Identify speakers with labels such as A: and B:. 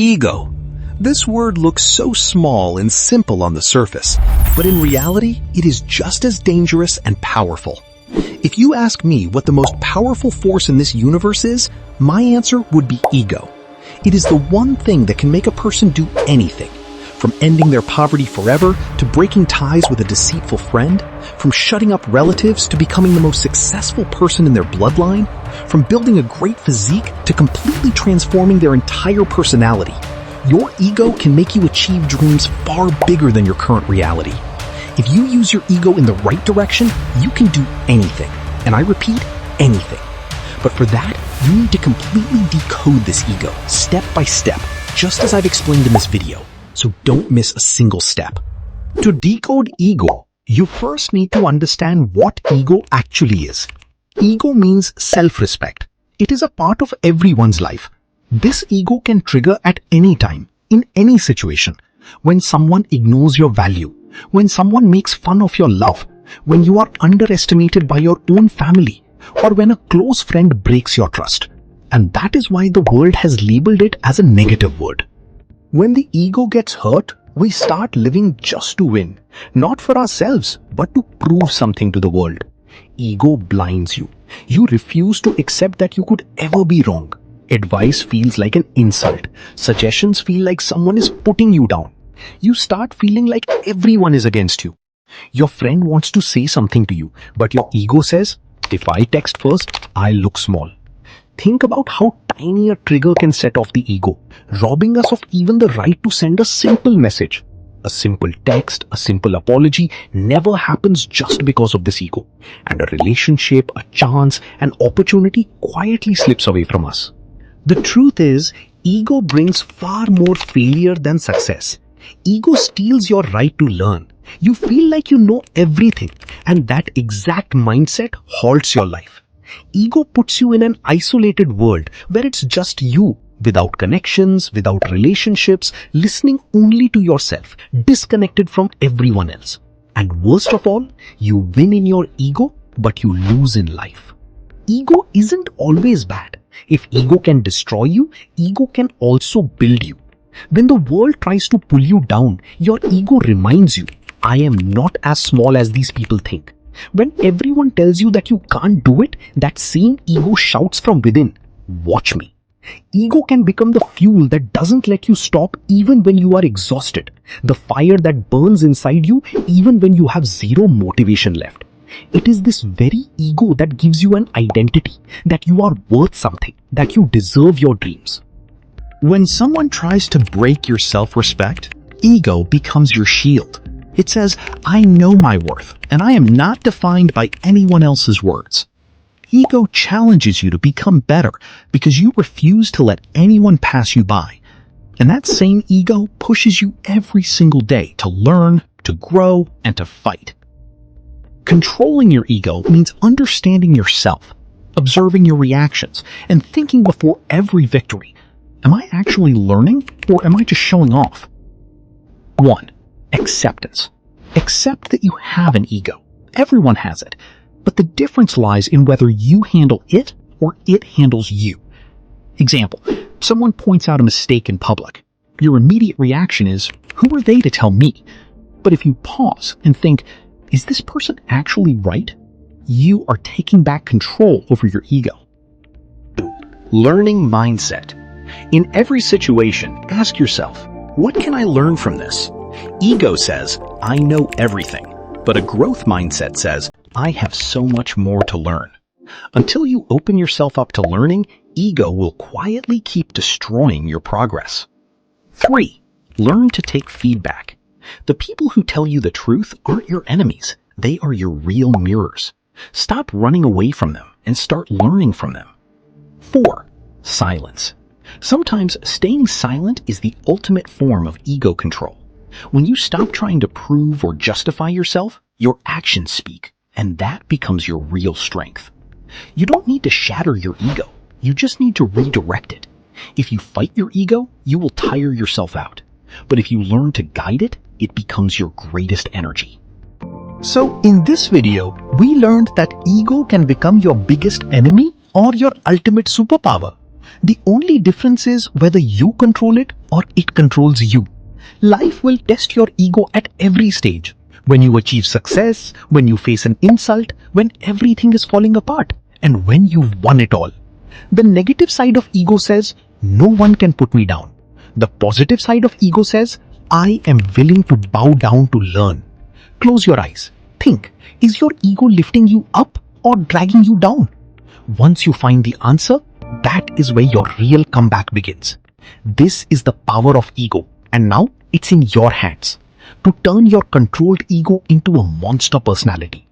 A: Ego. This word looks so small and simple on the surface, but in reality, it is just as dangerous and powerful. If you ask me what the most powerful force in this universe is, my answer would be ego. It is the one thing that can make a person do anything, from ending their poverty forever to breaking ties with a deceitful friend, from shutting up relatives to becoming the most successful person in their bloodline, from building a great physique to completely transforming their entire personality. Your ego can make you achieve dreams far bigger than your current reality. If you use your ego in the right direction, you can do anything. And I repeat, anything. But for that, you need to completely decode this ego, step by step, just as I've explained in this video. So don't miss a single step.
B: To decode ego, you first need to understand what ego actually is. Ego means self-respect. It is a part of everyone's life. This ego can trigger at any time, in any situation. When someone ignores your value, when someone makes fun of your love, when you are underestimated by your own family, or when a close friend breaks your trust. And that is why the world has labeled it as a negative word. When the ego gets hurt, we start living just to win, not for ourselves, but to prove something to the world. Ego blinds you. You refuse to accept that you could ever be wrong. Advice feels like an insult. Suggestions feel like someone is putting you down. You start feeling like everyone is against you. Your friend wants to say something to you, but your ego says, if I text first, I'll look small. Think about how tiny a trigger can set off the ego, robbing us of even the right to send a simple message. A simple text, a simple apology never happens just because of this ego. And a relationship, a chance, an opportunity quietly slips away from us. The truth is, ego brings far more failure than success. Ego steals your right to learn. You feel like you know everything, and that exact mindset halts your life. Ego puts you in an isolated world where it's just you, without connections, without relationships, listening only to yourself, disconnected from everyone else. And worst of all, you win in your ego, but you lose in life. Ego isn't always bad. If ego can destroy you, ego can also build you. When the world tries to pull you down, your ego reminds you, I am not as small as these people think. When everyone tells you that you can't do it, that same ego shouts from within, watch me. Ego can become the fuel that doesn't let you stop even when you are exhausted. The fire that burns inside you even when you have zero motivation left. It is this very ego that gives you an identity, that you are worth something, that you deserve your dreams.
A: When someone tries to break your self-respect, ego becomes your shield. It says, I know my worth, and I am not defined by anyone else's words. Ego challenges you to become better because you refuse to let anyone pass you by. And that same ego pushes you every single day to learn, to grow, and to fight. Controlling your ego means understanding yourself, observing your reactions, and thinking before every victory. Am I actually learning, or am I just showing off? 1. Acceptance. Accept that you have an ego. Everyone has it. But the difference lies in whether you handle it or it handles you. Example, someone points out a mistake in public. Your immediate reaction is, who are they to tell me? But if you pause and think, is this person actually right? You are taking back control over your ego. Learning mindset. In every situation, ask yourself, what can I learn from this? Ego says, I know everything. But a growth mindset says, I have so much more to learn. Until you open yourself up to learning, ego will quietly keep destroying your progress. 3. Learn to take feedback. The people who tell you the truth aren't your enemies. They are your real mirrors. Stop running away from them and start learning from them. 4. Silence. Sometimes staying silent is the ultimate form of ego control. When you stop trying to prove or justify yourself, your actions speak, and that becomes your real strength. You don't need to shatter your ego. You just need to redirect it. If you fight your ego, you will tire yourself out. But if you learn to guide it, it becomes your greatest energy.
B: So in this video, we learned that ego can become your biggest enemy or your ultimate superpower. The only difference is whether you control it or it controls you. Life will test your ego at every stage. When you achieve success, when you face an insult, when everything is falling apart, and when you've won it all. The negative side of ego says, no one can put me down. The positive side of ego says, I am willing to bow down to learn. Close your eyes. Think, is your ego lifting you up or dragging you down? Once you find the answer, that is where your real comeback begins. This is the power of ego, and now it's in your hands to turn your controlled ego into a monster personality.